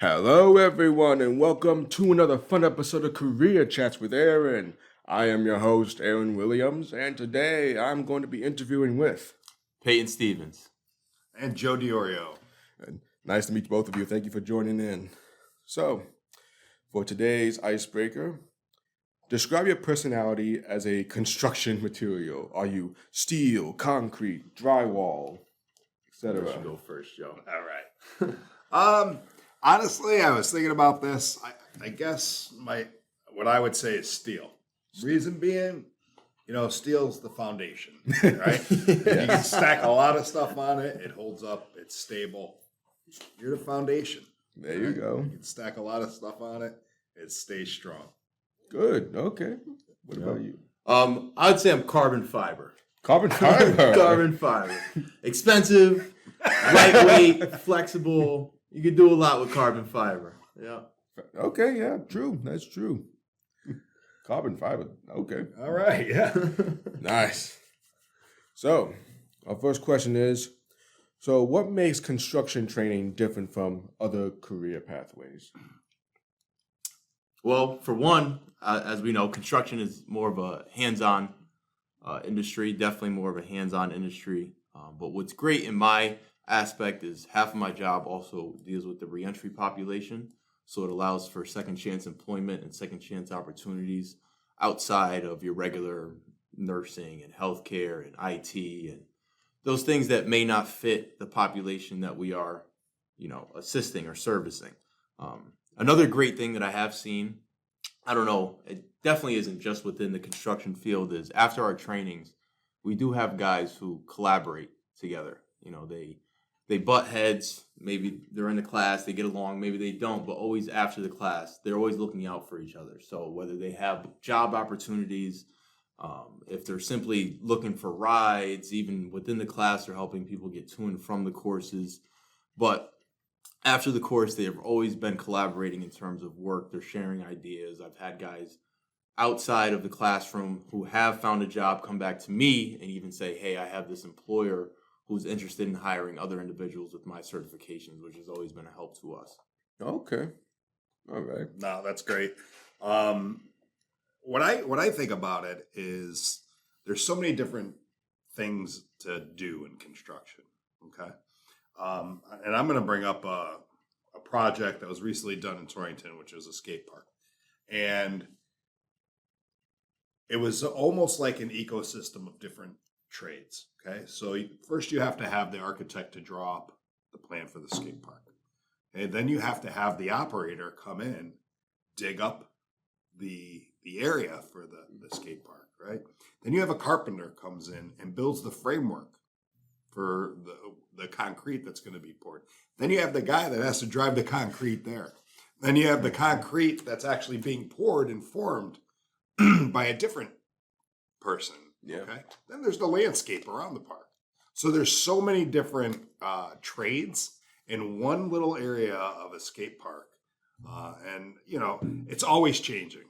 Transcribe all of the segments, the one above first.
Hello, everyone, and welcome to another fun episode of Career Chats with Aaron. I am your host, Aaron Williams, and today I'm going to be interviewing with Peyton Stevens. And Joe Diorio. And nice to meet both of you. Thank you for joining in. So, for today's icebreaker, describe your personality as a construction material. Are you steel, concrete, drywall, etc.? You should go first, Joe. All right. Honestly, I was thinking about this. I guess what I would say is steel. Reason being, steel's the foundation, right? You can stack a lot of stuff on it. It holds up. It's stable. You're the foundation. There you go. You can stack a lot of stuff on it. It stays strong. Good. Okay. What about you? I'd say I'm carbon fiber. Carbon fiber. Carbon fiber. Expensive, lightweight, flexible. You can do a lot with carbon fiber. Yeah. Okay, yeah, true. That's true. Carbon fiber. Okay. All right, yeah. Nice. So, our first question is, what makes construction training different from other career pathways? Well, for one, as we know, construction is more of a hands-on industry, definitely more of a hands-on industry. But what's great in my aspect is half of my job also deals with the reentry population. So it allows for second chance employment and second chance opportunities outside of your regular nursing and healthcare and IT and those things that may not fit the population that we are, assisting or servicing. Another great thing that I have seen, I don't know, it definitely isn't just within the construction field, is after our trainings, we do have guys who collaborate together. They butt heads. Maybe they're in the class, they get along, maybe they don't, but always after the class, they're always looking out for each other. So whether they have job opportunities, if they're simply looking for rides, even within the class, they're helping people get to and from the courses. But after the course, they've always been collaborating in terms of work. They're sharing ideas. I've had guys outside of the classroom who have found a job come back to me and even say, hey, I have this employer who's interested in hiring other individuals with my certifications, which has always been a help to us. Okay. All right. No, that's great. What I think about it is there's so many different things to do in construction. Okay. And I'm going to bring up a project that was recently done in Torrington, which is a skate park. And it was almost like an ecosystem of different trades. Okay. So first you have to have the architect to draw up the plan for the skate park. And then you have to have the operator come in, dig up the area for the skate park, right? Then you have a carpenter comes in and builds the framework for the concrete that's going to be poured. Then you have the guy that has to drive the concrete there. Then you have the concrete that's actually being poured and formed by a different person. Yeah. Okay. Then there's the landscape around the park. So there's so many different trades in one little area of a skate park. And it's always changing.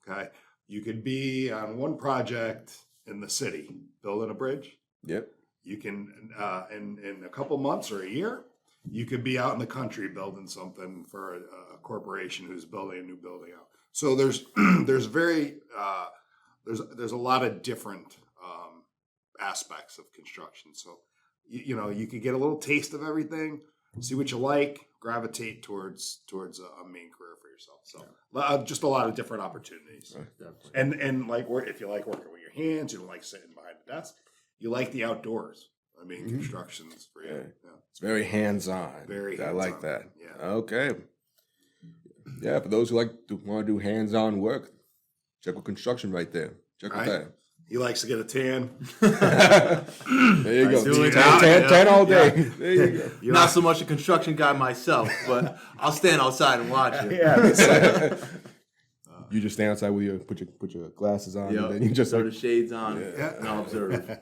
Okay. You could be on one project in the city, building a bridge. Yep. You can, in a couple months or a year, you could be out in the country building something for a corporation who's building a new building out. So there's there's a lot of different aspects of construction. So you could get a little taste of everything, see what you like, gravitate towards a main career for yourself. So just a lot of different opportunities. And like if you like working with your hands, you don't like sitting behind a desk. You like the outdoors. I mean, construction's for you. Yeah. It's very hands-on. I like that. Yeah. Okay. Yeah, for those who want to do hands-on work, check with construction right there. Check with that. He likes to get a tan. There you go. Tan all day. Yeah. There you go. Not so much a construction guy myself, but I'll stand outside and watch it. Yeah. You just stand outside with put your glasses on, Yep. and then you just throw the shades on and I'll observe.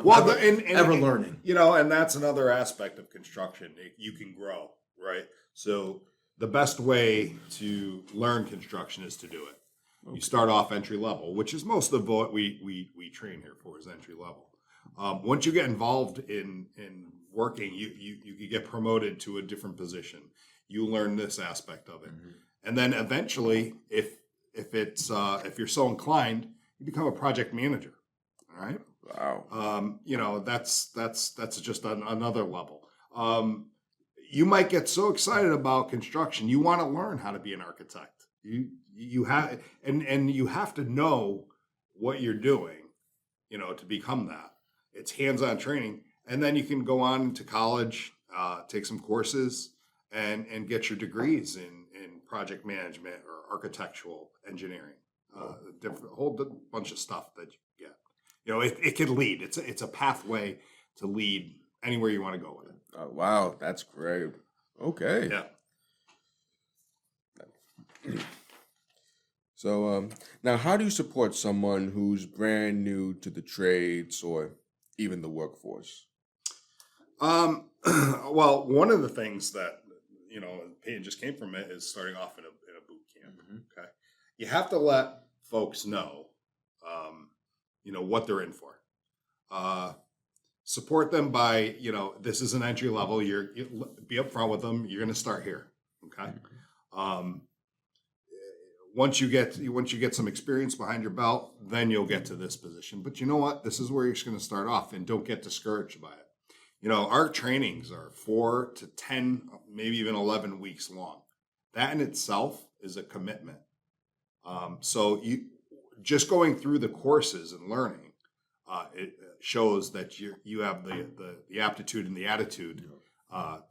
Well, ever learning. And that's another aspect of construction. You can grow, right? So the best way to learn construction is to do it. Okay. You start off entry level, which is most of what we train here for is entry level. Once you get involved in working, you could get promoted to a different position. you learn this aspect of it. Mhm. And then eventually, if you're so inclined, you become a project manager. All right. Wow. That's just another level. You might get so excited about construction, you want to learn how to be an architect. You have and you have to know what you're doing, to become that. It's hands-on training, and then you can go on to college, take some courses, and get your degrees in project management or architectural engineering. Whole bunch of stuff that you get. It could lead. It's a pathway to lead anywhere you want to go with it. Oh, wow, that's great. Okay. Yeah. So now, how do you support someone who's brand new to the trades or even the workforce? Well, one of the things that Peyton just came from it is starting off in a boot camp. Mhm. Okay, you have to let folks know, what they're in for. Support them by this is an entry level. Be upfront with them. You're going to start here. Okay. Once you get some experience behind your belt, then you'll get to this position. But you know what? This is where you're just going to start off, and don't get discouraged by it. Our trainings are 4 to 10, maybe even 11 weeks long. That in itself is a commitment. So you just going through the courses and learning, it shows that you have the aptitude and the attitude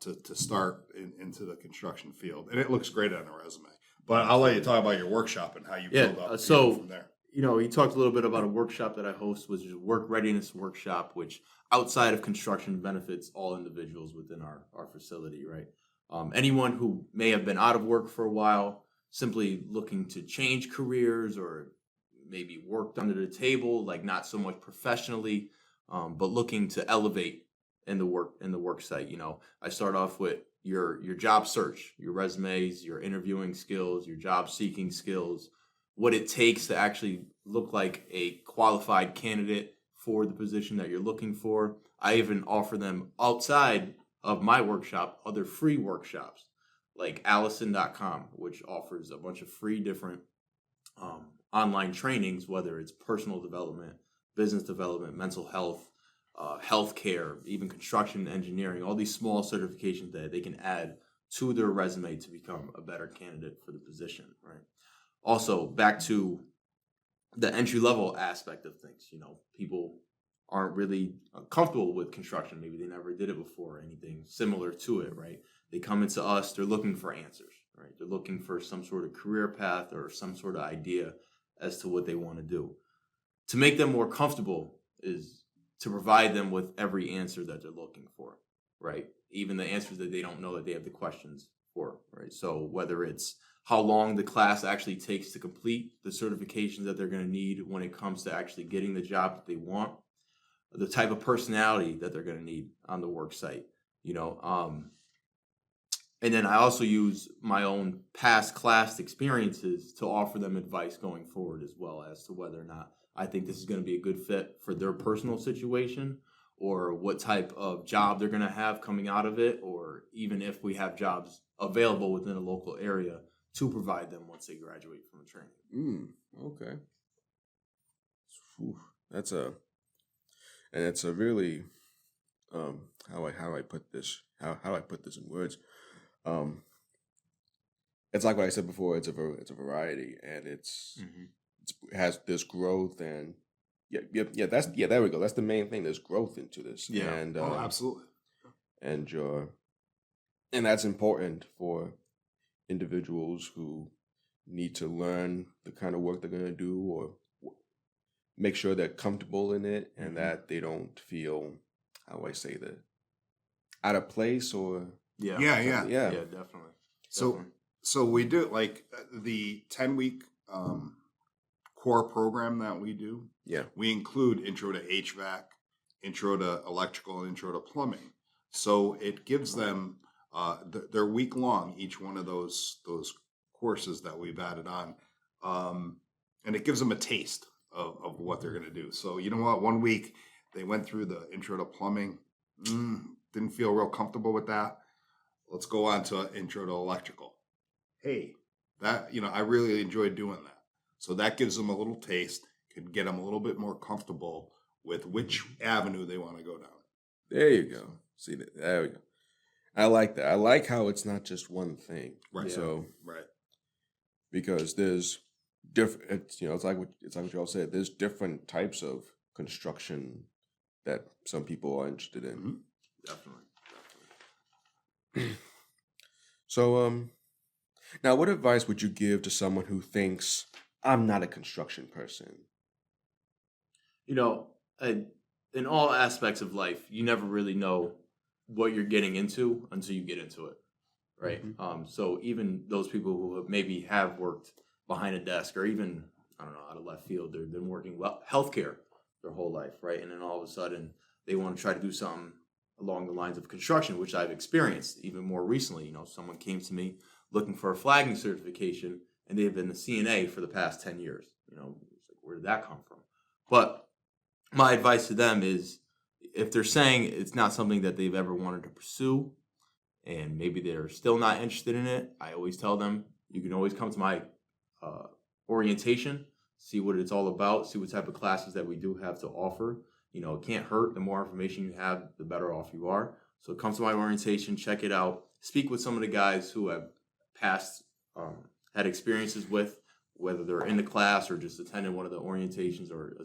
to start into the construction field, and it looks great on a resume. But I'll let you talk about your workshop and how you build up from there. He talked a little bit about a workshop that I host, which is a work readiness workshop, which outside of construction benefits all individuals within our facility, right? Anyone who may have been out of work for a while, simply looking to change careers or maybe worked under the table, like not so much professionally, but looking to elevate in the work site. I start off with your job search, your resumes, your interviewing skills, your job seeking skills, what it takes to actually look like a qualified candidate for the position that you're looking for. I even offer them outside of my workshop, other free workshops like Allison.com, which offers a bunch of free different online trainings, whether it's personal development, business development, mental health, healthcare, even construction, engineering, all these small certifications that they can add to their resume to become a better candidate for the position, right? Also, back to the entry level aspect of things, people aren't really comfortable with construction. Maybe they never did it before or anything similar to it, right? They come into us, they're looking for answers, right? They're looking for some sort of career path or some sort of idea as to what they want to do. To make them more comfortable is to provide them with every answer that they're looking for, right? Even the answers that they don't know that they have the questions for, right? So whether it's how long the class actually takes to complete the certifications that they're going to need when it comes to actually getting the job that they want, the type of personality that they're going to need on the work site, and then I also use my own past class experiences to offer them advice going forward as well as to whether or not I think this is going to be a good fit for their personal situation or what type of job they're going to have coming out of it, or even if we have jobs available within a local area to provide them once they graduate from the training. Okay. Whew. That's a really how do I put this? How do I put this in words? It's like what I said before. It's a variety, and it has this growth, and there we go. That's the main thing. There's growth into this, and absolutely, and that's important for individuals who need to learn the kind of work they're going to do, or make sure they're comfortable in it, and that they don't feel, how do I say that, out of place or yeah, definitely. So we do like the 10-week core program that we do. Yeah, we include intro to HVAC, intro to electrical, and intro to plumbing. So it gives them they're week long, each one of those courses that we've added on, and it gives them a taste of what they're going to do. So you know what? One week they went through the intro to plumbing, didn't feel real comfortable with that. let's go on to intro to electrical. Hey, that, I really enjoyed doing that. So that gives them a little taste, can get them a little bit more comfortable with which avenue they want to go down. There you go. See that? There we go. I like that. I like how it's not just one thing. Right. So Right. because there's different. It's like what y'all said. There's different types of construction that some people are interested in. Mm-hmm. Definitely. So now what advice would you give to someone who thinks I'm not a construction person? In all aspects of life, you never really know what you're getting into until you get into it, right? Mm-hmm. So even those people who maybe have worked behind a desk, or even, I don't know, out of left field, they've been working healthcare their whole life, right? And then all of a sudden they want to try to do something along the lines of construction, which I've experienced even more recently. Someone came to me looking for a flagging certification, and they've been the CNA for the past 10 years. It's like, where did that come from? But my advice to them is, if they're saying it's not something that they've ever wanted to pursue, and maybe they're still not interested in it, I always tell them, you can always come to my orientation, see what it's all about, see what type of classes that we do have to offer. It can't hurt. The more information you have, the better off you are. So come to my orientation, check it out, speak with some of the guys who have had experiences with, whether they're in the class or just attended one of the orientations, or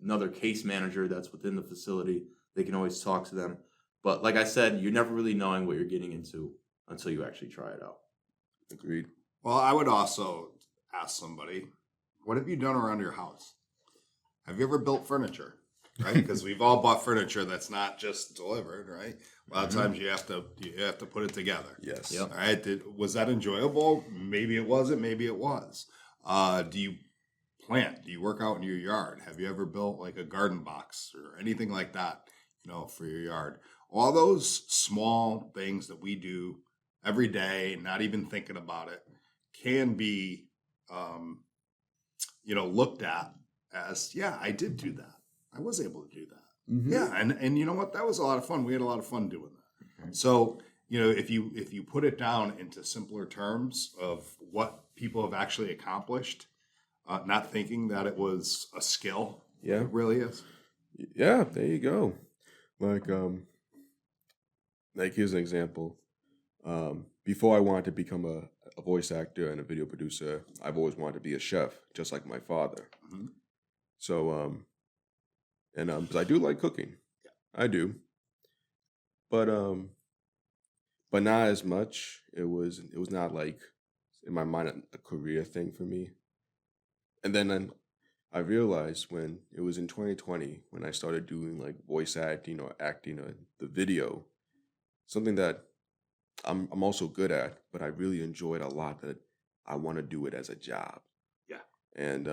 another case manager that's within the facility. They can always talk to them. But like I said, you're never really knowing what you're getting into until you actually try it out. Agreed. Well, I would also ask somebody, what have you done around your house? Have you ever built furniture? Right? Because we've all bought furniture that's not just delivered, right? A lot of times you have to put it together. Yes. Yep. All right. Was that enjoyable? Maybe it wasn't. Maybe it was. Do you plant? Do you work out in your yard? Have you ever built like a garden box or anything like that, for your yard? All those small things that we do every day, not even thinking about it, can be, looked at as, yeah, I did do that. I was able to do that. Mm-hmm. Yeah. And you know what? That was a lot of fun. We had a lot of fun doing that. Mm-hmm. So, if you put it down into simpler terms of what people have actually accomplished, not thinking that it was a skill. Yeah. It really is. Yeah, there you go. Like here's an example. Before I wanted to become a voice actor and a video producer, I've always wanted to be a chef, just like my father. Mm-hmm. So, because I do like cooking, I do, but not as much. It was not like in my mind a career thing for me. And then I realized when it was in 2020 when I started doing like voice acting or acting or the video, something that I'm also good at, but I really enjoyed a lot, that I want to do it as a job. Yeah. And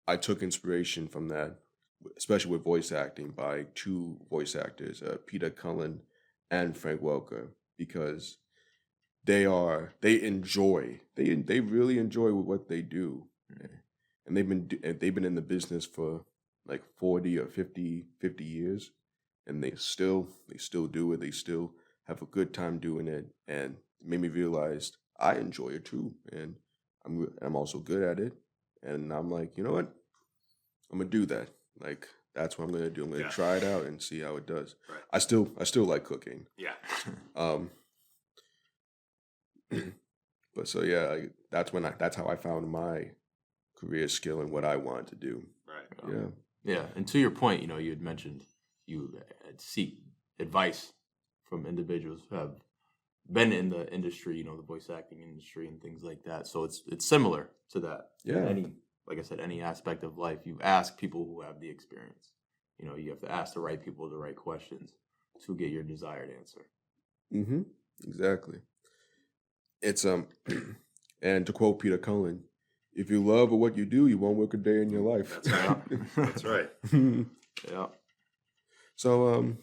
I took inspiration from that, especially with voice acting, by two voice actors, Peter Cullen and Frank Welker, because they really enjoy what they do. And they've been in the business for like 40 or 50 years, and they still do it. They still have a good time doing it, and it made me realize I enjoy it too, and I'm also good at it. And I'm like, you know what? I'm gonna do that. Like, that's what I'm gonna do. I'm gonna try it out and see how it does. Right. I still like cooking. Yeah. But so yeah, that's how I found my career skill and what I wanted to do. Right. Yeah. Yeah, and to your point, you had mentioned you seek advice from individuals who have been in the industry, the voice acting industry and things like that. So it's similar to that. Yeah. Like I said, any aspect of life, you ask people who have the experience. You have to ask the right people the right questions to get your desired answer. Mm-hmm. Exactly. It's and to quote Peter Cullen, if you love what you do, you won't work a day in your life. That's right. That's right. Yeah. So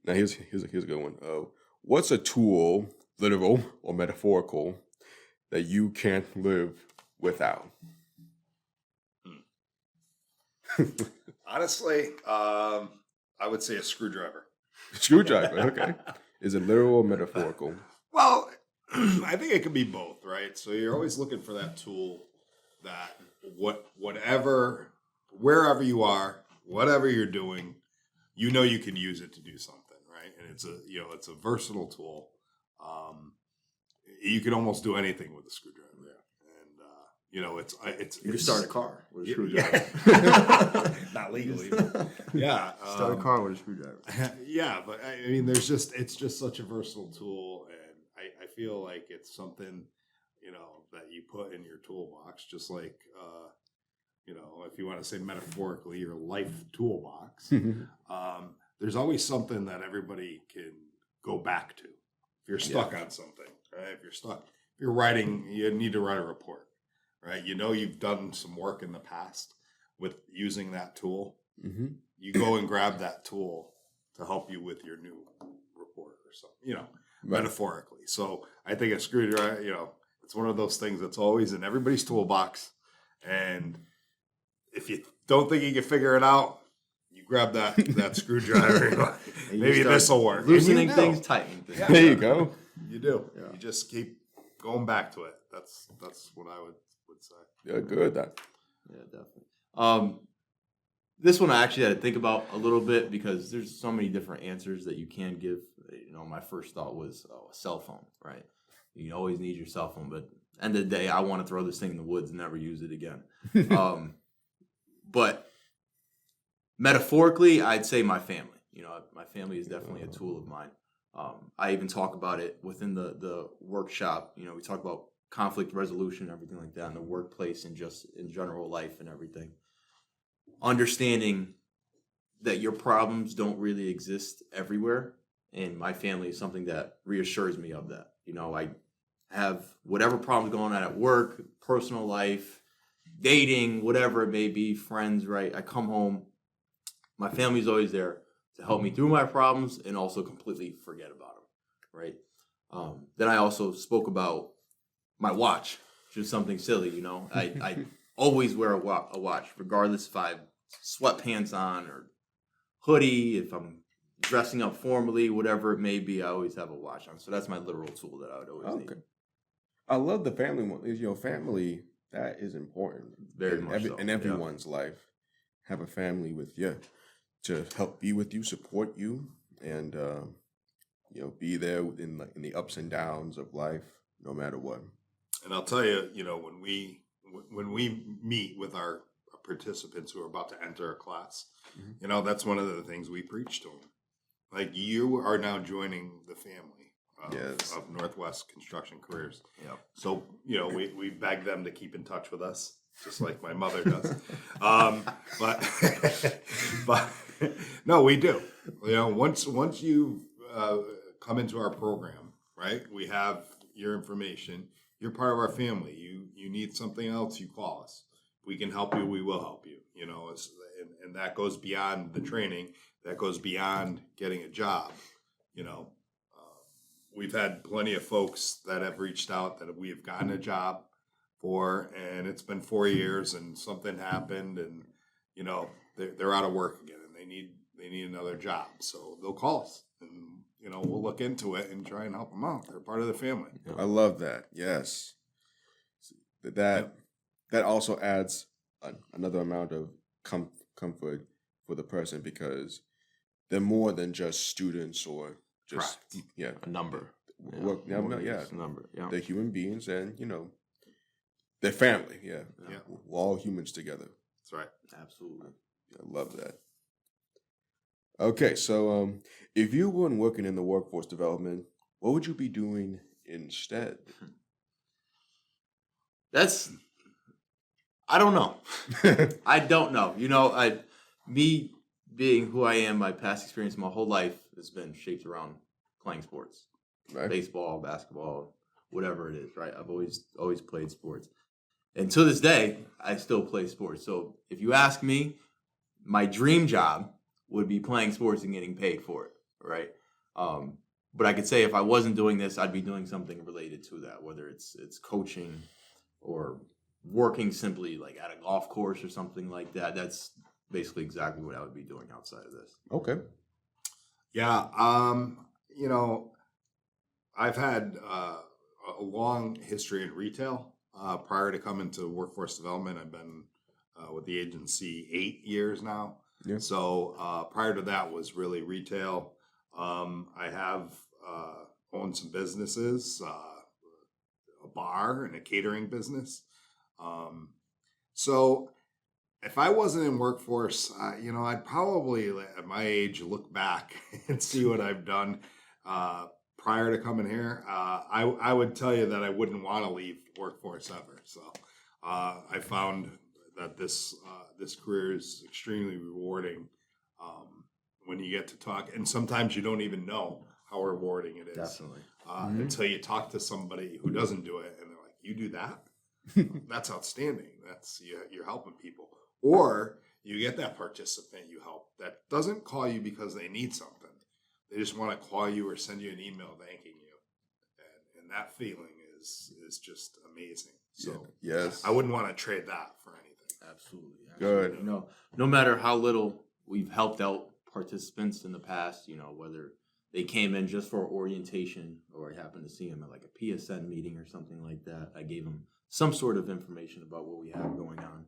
now here's a good one. What's a tool, literal or metaphorical, that you can't live without? Honestly, I would say a screwdriver. Screwdriver. Okay. Is it literal or metaphorical? Well, I think it can be both, right? So you're always looking for that tool that wherever you are, whatever you're doing, you can use it to do something, right? And it's a versatile tool. You can almost do anything with a screwdriver. And You can start a car with a screwdriver. Yeah. Not legally. But yeah. Start a car with a screwdriver. Yeah, but I mean, it's just such a versatile tool, and I feel like it's something, that you put in your toolbox, just like, if you want to say metaphorically, your life toolbox. There's always something that everybody can go back to. If you're stuck on something, right? If you're writing, you need to write a report, right? You've done some work in the past with using that tool. Mm-hmm. You go and grab that tool to help you with your new report or something, Right. metaphorically. So I think a screwdriver, it's one of those things that's always in everybody's toolbox. And if you don't think you can figure it out, you grab that screwdriver. Maybe this will work. Loosening things, tightening things. Yeah. There you go. You do. Yeah. You just keep going back to it. That's what I would say. Yeah, good. Yeah, definitely. This one I actually had to think about a little bit because there's so many different answers that you can give. My first thought was a cell phone, right? You always need your cell phone, but end of the day, I want to throw this thing in the woods and never use it again. But metaphorically, I'd say my family. My family is definitely a tool of mine. I even talk about it within the workshop. We talk about conflict resolution, everything like that in the workplace and just in general life and everything. Understanding that your problems don't really exist everywhere, and my family is something that reassures me of that. I have whatever problems going on at work, personal life, dating, whatever it may be, friends, right? I come home, my family's always there to help me through my problems and also completely forget about them, right? Then I also spoke about my watch, which is something silly, I always wear a watch, regardless if I have sweatpants on or hoodie, if I'm dressing up formally, whatever it may be, I always have a watch on. So that's my literal tool that I would always need. I love the family one. Family, that is important. Very much so. In everyone's life. Have a family with you to help be with you, support you, and be there in the ups and downs of life, no matter what. And I'll tell you, when we meet with our participants who are about to enter a class, Mm-hmm. That's one of the things we preach to them. Like, you are now joining the family of Northwest Construction Careers. Yep. So, we beg them to keep in touch with us, just like my mother does. But no, we do. Once you come into our program, right? We have your information. You're part of our family. You need something else, you call us. We can help you. We will help you. And that goes beyond the training. That goes beyond getting a job. We've had plenty of folks that have reached out that we have gotten a job for, and it's been 4 years, and something happened, and they're out of work again, and they need another job. So they'll call us, and we'll look into it and try and help them out. They're part of the family. I love that. Yes, that also adds another amount of comfort for the person, because they're more than just students or just a number. Work, A number. Yeah. They're human beings, and they're family. Yeah. We're all humans together. That's right. Absolutely. I love that. Okay, so if you weren't working in the workforce development, what would you be doing instead? I don't know. I don't know. Me being who I am, my past experience, my whole life has been shaped around playing sports, Right? baseball, basketball, whatever it is. Right? I've always played sports, and to this day, I still play sports. So if you ask me, my dream job would be playing sports and getting paid for it. Right? But I could say if I wasn't doing this, I'd be doing something related to that, whether it's coaching or working simply like at a golf course or something like that. That's basically exactly what I would be doing outside of this. Okay. Yeah. I've had a long history in retail. Prior to coming to workforce development, I've been with the agency 8 years now. Yeah. So prior to that was really retail. I have owned some businesses, a bar and a catering business. So if I wasn't in workforce, I'd probably at my age look back and see what I've done prior to coming here. I would tell you that I wouldn't want to leave workforce ever. So I found that this career is extremely rewarding when you get to talk, and sometimes you don't even know how rewarding it is. Definitely. Until you talk to somebody who doesn't do it, and they're like, "You do that? That's outstanding. That's you're helping people." Or you get that participant you help that doesn't call you because they need something. They just want to call you or send you an email thanking you, and that feeling is just amazing. So yes, I wouldn't want to trade that for anything. Absolutely. Good. No matter how little we've helped out participants in the past, whether they came in just for orientation or I happened to see them at like a PSN meeting or something like that, I gave them some sort of information about what we have going on.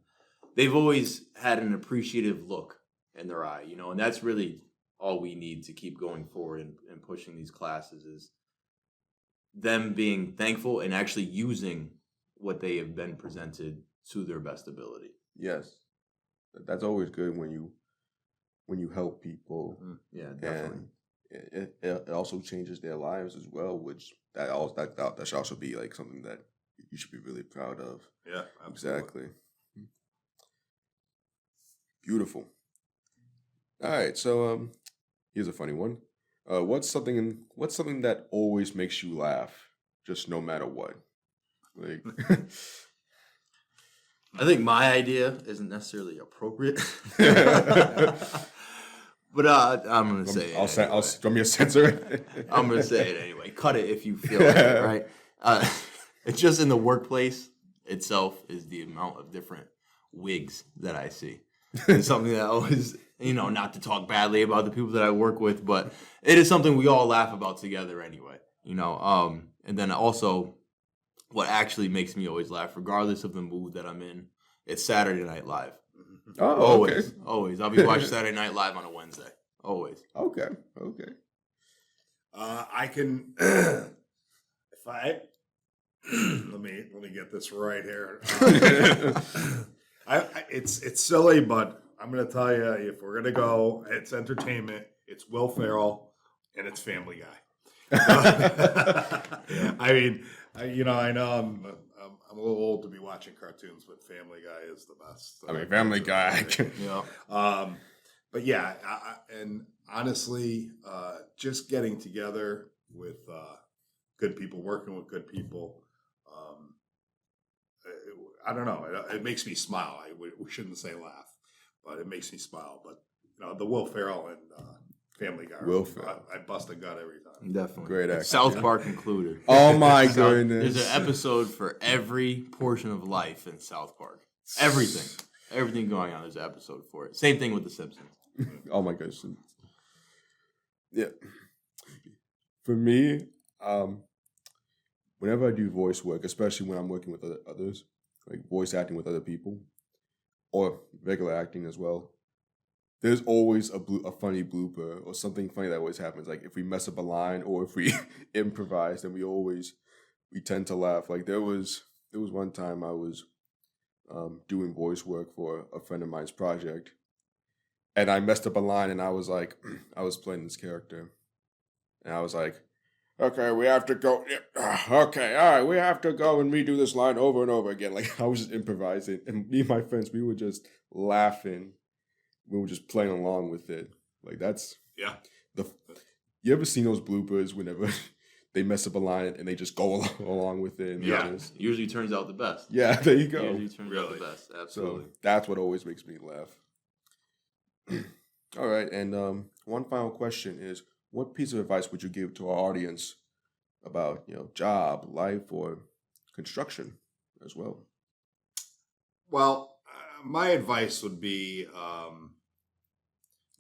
They've always had an appreciative look in their eye, and that's really all we need to keep going forward and pushing these classes is them being thankful and actually using what they have been presented to their best ability. yes, that's always good when you help people. Yeah, definitely. And it also changes their lives as well, which that should also be like something that you should be really proud of. Yeah, absolutely. Exactly. Beautiful. All right, so here's a funny one. What's something that always makes you laugh, just no matter what? Like, I think my idea isn't necessarily appropriate, but I'm gonna say it. Anyway. Want me to censor it? I'm gonna say it anyway. Cut it if you feel like it, right? It's just in the workplace itself is the amount of different wigs that I see. It's something that always, not to talk badly about the people that I work with, but it is something we all laugh about together anyway, and then also what actually makes me always laugh, regardless of the mood that I'm in, it's Saturday Night Live. Oh, always, okay. Always. I'll be watching Saturday Night Live on a Wednesday. Always. Okay. I can, if I, let me get this right here. It's silly, but I'm going to tell you, if we're going to go, it's entertainment, it's Will Ferrell, and it's Family Guy. I mean, I know I'm a little old to be watching cartoons, but Family Guy is the best. I mean, Family Guy. Yeah. But yeah, and honestly, just getting together with good people, working with good people, I don't know. It makes me smile. We shouldn't say laugh, but it makes me smile. But the Will Ferrell and Family Guy. Will Ferrell. I bust a gut every time. Definitely. Great actor. South Park included. Oh my goodness. There's an episode for every portion of life in South Park. Everything going on, there's an episode for it. Same thing with The Simpsons. Oh my goodness. Yeah. For me, whenever I do voice work, especially when I'm working with others, like voice acting with other people, or regular acting as well, there's always a funny blooper or something funny that always happens. Like if we mess up a line or if we improvise, then we tend to laugh. Like there was one time I was doing voice work for a friend of mine's project, and I messed up a line, and I was like, I was playing this character, and I was like, okay, we have to go. Okay, all right, we have to go and redo this line over and over again. Like I was just improvising, and me and my friends, we were just laughing. We were just playing along with it. Like that's You ever seen those bloopers whenever they mess up a line and they just go along with it? And Usually turns out the best. Yeah, there you go. Usually turns out the best. Absolutely. So that's what always makes me laugh. All right, and one final question is: what piece of advice would you give to our audience about job, life, or construction as well? Well, my advice would be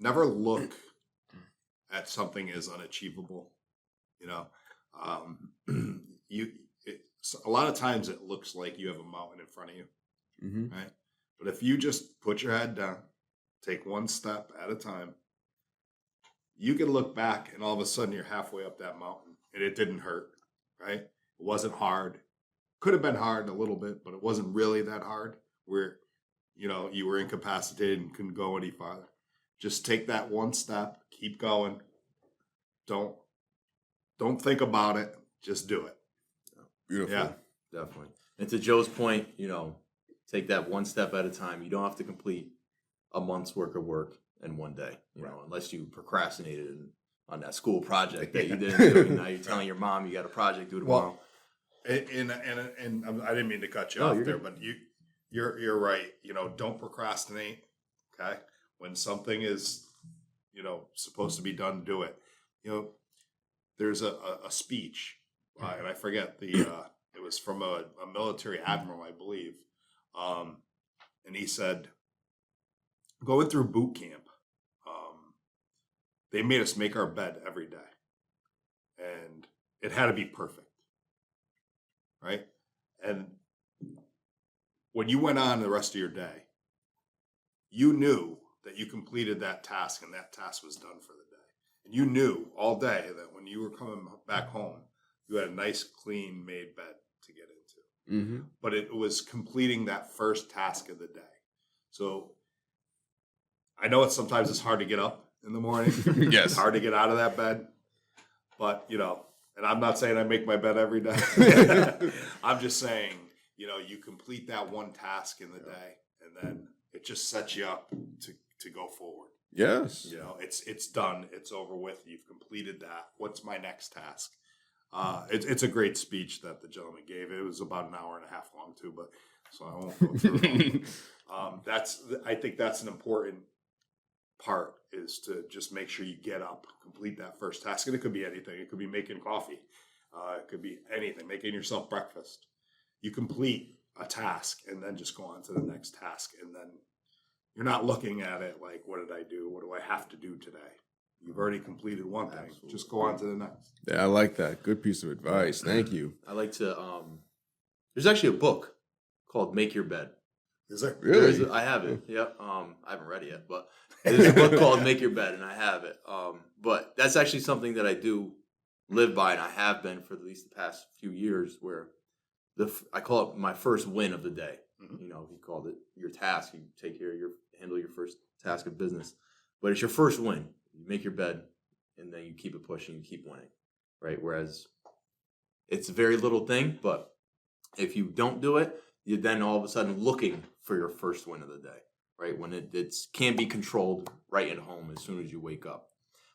never look at something as unachievable. A lot of times it looks like you have a mountain in front of you, Mm-hmm. right? But if you just put your head down, take one step at a time, you can look back and all of a sudden you're halfway up that mountain and it didn't hurt, right? It wasn't hard. Could have been hard a little bit, but it wasn't really that hard where, you were incapacitated and couldn't go any farther. Just take that one step, keep going. Don't think about it. Just do it. Beautiful. Yeah. Definitely. And to Joe's point, take that one step at a time. You don't have to complete a month's worth of work in one day, unless you procrastinated on that school project that you didn't do. And now you're telling your mom you got a project due tomorrow. And I didn't mean to cut you off there, but you're right. Don't procrastinate. Okay, when something is supposed to be done, do it. There's a speech, and I forget it was from a military admiral, I believe, and he said, going through boot camp, they made us make our bed every day, and it had to be perfect, right? And when you went on the rest of your day, you knew that you completed that task and that task was done for the day. And you knew all day that when you were coming back home, you had a nice, clean made bed to get into. Mm-hmm. But it was completing that first task of the day. So I know sometimes it's hard to get up in the morning. Yes. It's hard to get out of that bed. But, and I'm not saying I make my bed every day. I'm just saying, you complete that one task in the day and then it just sets you up to go forward. Yes. It's done. It's over with. You've completed that. What's my next task? It's a great speech that the gentleman gave. It was about an hour and a half long too, but so I won't go through it all. I think that's an important part, is to just make sure you get up, complete that first task. And it could be anything. It could be making coffee. It could be anything, making yourself breakfast. You complete a task and then just go on to the next task. And then you're not looking at it like, what did I do? What do I have to do today? You've already completed one thing. Absolutely. Just go on to the next. Yeah, I like that. Good piece of advice. Thank you. I like to, there's actually a book called Make Your Bed. Is there? Really? I have it. Yep. I haven't read it yet, but there's a book called Make Your Bed, and I have it. But that's actually something that I do live by, and I have been for at least the past few years, where I call it my first win of the day. Mm-hmm. He called it your task. You handle your first task of business, but it's your first win. You make your bed, and then you keep it pushing. You keep winning, right? Whereas it's a very little thing, but if you don't do it, you're then all of a sudden looking for your first win of the day, right? When it can't be controlled right at home as soon as you wake up.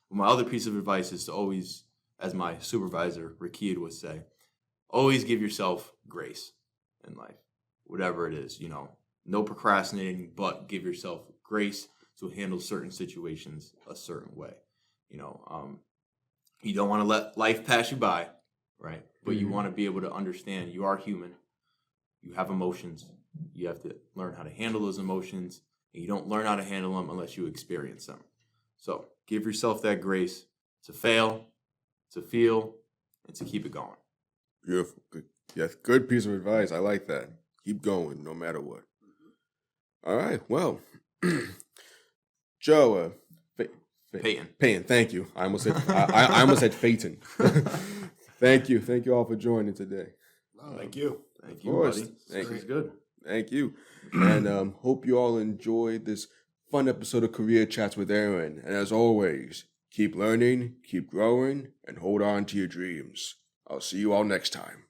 But my other piece of advice is to always, as my supervisor, Rakid, would say, always give yourself grace in life, whatever it is, no procrastinating, but give yourself grace to handle certain situations a certain way. You don't want to let life pass you by, right? But you want to be able to understand you are human. You have emotions. You have to learn how to handle those emotions, and you don't learn how to handle them unless you experience them. So give yourself that grace to fail, to feel, and to keep it going. Beautiful. Good. Yes, good piece of advice. I like that. Keep going no matter what. All right. Well, Joe, Peyton. Thank you. I almost said I almost said Peyton. Thank you. Thank you all for joining today. No, thank you. Thank Of you, course. buddy. Thank This is you. good. Thank you. And hope you all enjoyed this fun episode of Career Chats with Aaron. And as always, keep learning, keep growing, and hold on to your dreams. I'll see you all next time.